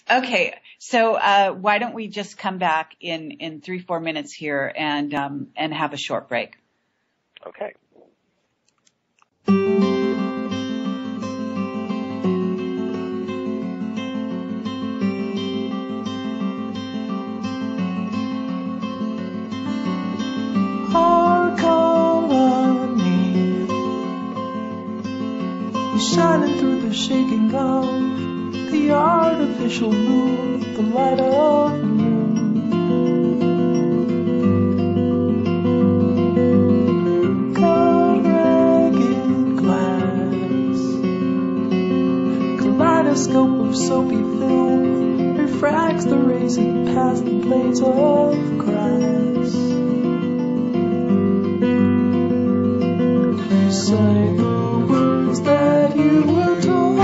Okay, so why don't we just come back in 3-4 minutes here and have a short break? Okay. Our colony is shining through the shaking of the artificial moon, the light of the moon. Ragged glass, kaleidoscope of soapy film refracts the rays that pass the blades of grass. Say the words that you were told.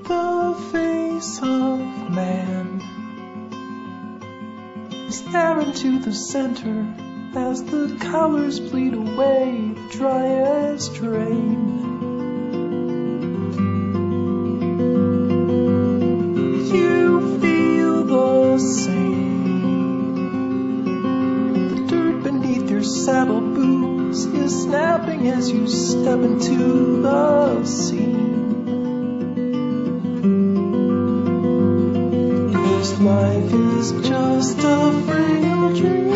The face of man stare into the center as the colors bleed away, dry as drain. You feel the same. The dirt beneath your saddle boots is snapping as you step into the scene. This life is just a frail dream.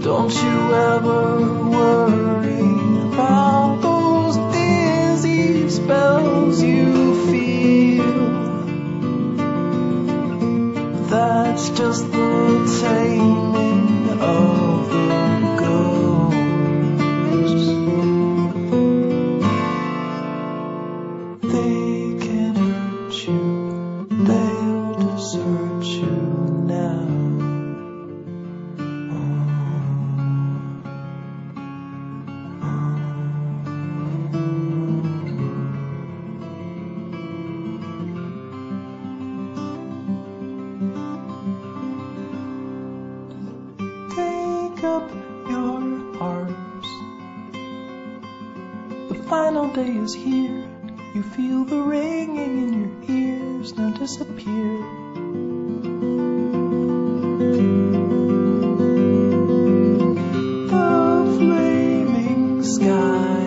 Don't you ever worry about those dizzy spells you feel. That's just the taming of the ghosts. They can hurt you, they'll desert you now. Take up your arms. The final day is here. You feel the ringing in your ears. Now disappear. The flaming sky,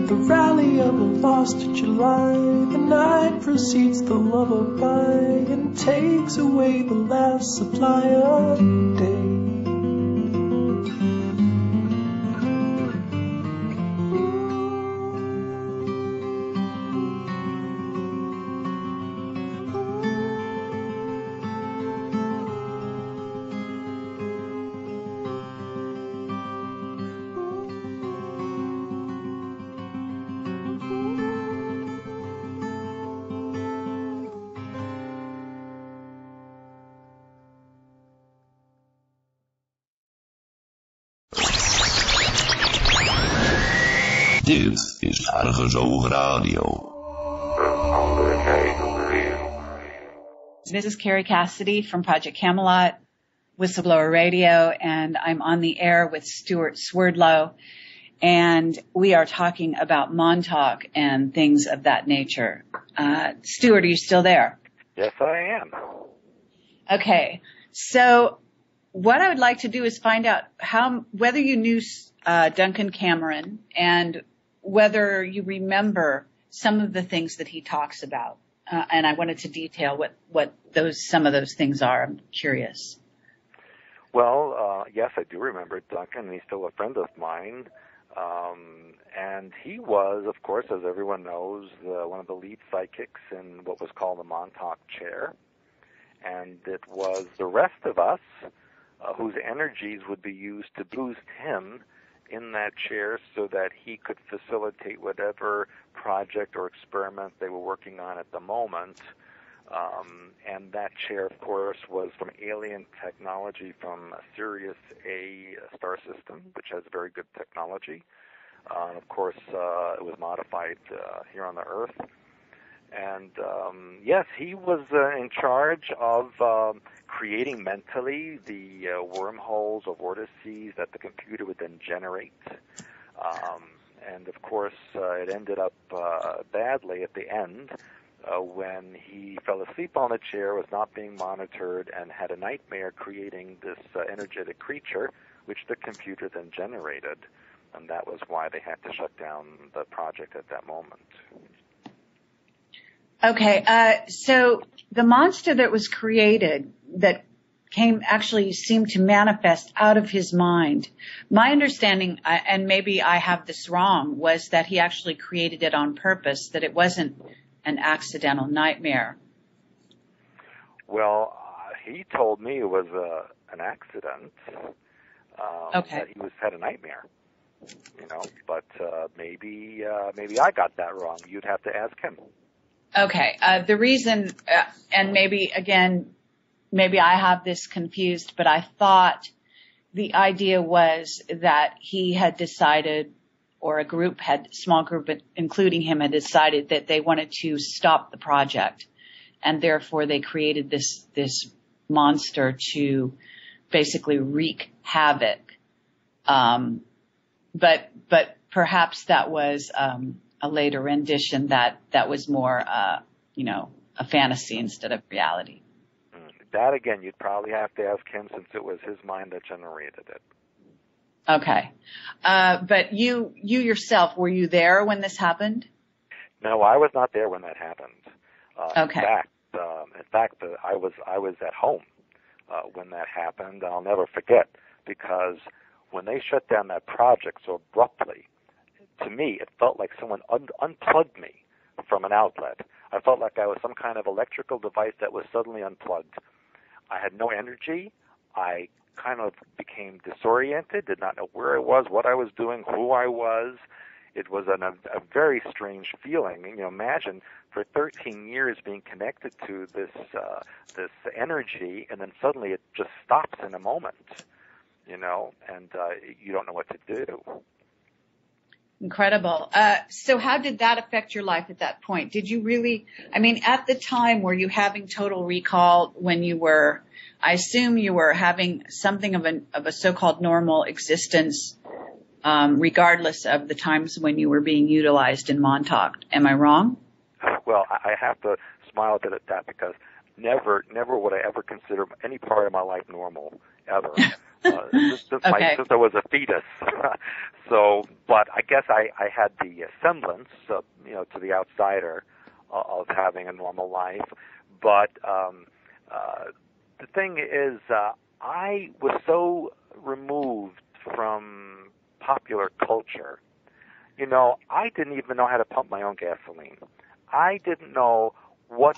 the rally of a lost July. The night precedes the lullaby and takes away the last supply of day. Dit is ArgusoogRadio. This is Carrie Cassidy from ProjectCamelot, Whistleblower Radio, and I'm on the air with Stuart Swerdlow, and we are talking about Montauk and things of that nature. Stuart, are you still there? Yes, I am. Okay, so what I would like to do is find out whether you knew Duncan Cameron and whether you remember some of the things that he talks about. And I wanted to detail what some of those things are. I'm curious. Well, yes, I do remember Duncan. He's still a friend of mine. And he was, of course, as everyone knows, one of the lead psychics in what was called the Montauk chair. And it was the rest of us whose energies would be used to boost him in that chair so that he could facilitate whatever project or experiment they were working on at the moment. And that chair, of course, was from alien technology from Sirius A star system, which has very good technology. Of course, it was modified here on the Earth. And yes, he was in charge of creating mentally the wormholes or vortices that the computer would then generate. And of course, it ended up badly at the end when he fell asleep on the chair, was not being monitored, and had a nightmare creating this energetic creature, which the computer then generated. And that was why they had to shut down the project at that moment. Okay, so the monster that was created that actually seemed to manifest out of his mind. My understanding, and maybe I have this wrong, was that he actually created it on purpose, that it wasn't an accidental nightmare. Well, he told me it was an accident, okay. that he had a nightmare. But maybe I got that wrong. You'd have to ask him. Okay. The reason, and maybe I have this confused, but I thought the idea was that he had decided, or small group, including him, had decided that they wanted to stop the project, and therefore they created this monster to basically wreak havoc. But perhaps that was a later rendition that was more, a fantasy instead of reality. That, again, you'd probably have to ask him, since it was his mind that generated it. Okay. But you yourself, were you there when this happened? No, I was not there when that happened. Okay. In fact, I was at home when that happened. I'll never forget, because when they shut down that project so abruptly, to me, it felt like someone unplugged me from an outlet. I felt like I was some kind of electrical device that was suddenly unplugged. I had no energy. I kind of became disoriented, did not know where I was, what I was doing, who I was. It was a very strange feeling. Imagine for 13 years being connected to this energy, and then suddenly it just stops in a moment, and you don't know what to do. Incredible. So how did that affect your life at that point? Did you really, at the time, were you having total recall when you were, I assume you were having something of a so-called normal existence, regardless of the times when you were being utilized in Montauk. Am I wrong? Well, I have to smile a bit at that, because never would I ever consider any part of my life normal, ever. Since I was a fetus. But I guess I had the semblance, to the outsider, of having a normal life. But the thing is, I was so removed from popular culture. I didn't even know how to pump my own gasoline. I didn't know what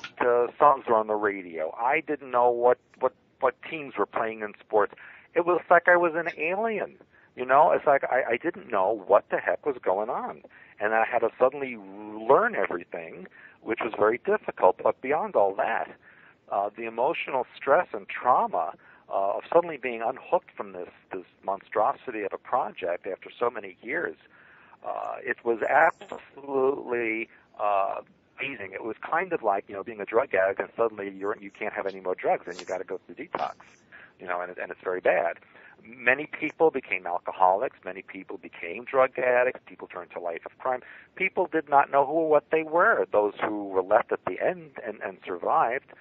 songs were on the radio. I didn't know what teams were playing in sports. It was like I was an alien, It's like I didn't know what the heck was going on. And I had to suddenly learn everything, which was very difficult. But beyond all that, the emotional stress and trauma of suddenly being unhooked from this monstrosity of a project after so many years, it was absolutely amazing. It was kind of like, being a drug addict, and suddenly you can't have any more drugs, and you got to go through detox. And it's very bad. Many people became alcoholics. Many people became drug addicts. People turned to life of crime. People did not know who or what they were. Those who were left at the end and survived.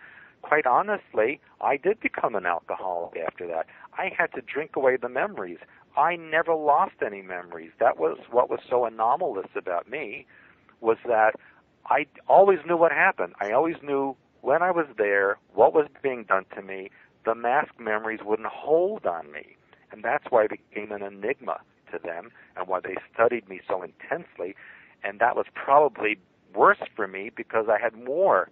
Quite honestly, I did become an alcoholic after that. I had to drink away the memories. I never lost any memories. That was what was so anomalous about me, was that I always knew what happened. I always knew when I was there, what was being done to me. The mask memories wouldn't hold on me. And that's why it became an enigma to them and why they studied me so intensely. And that was probably worse for me because I had more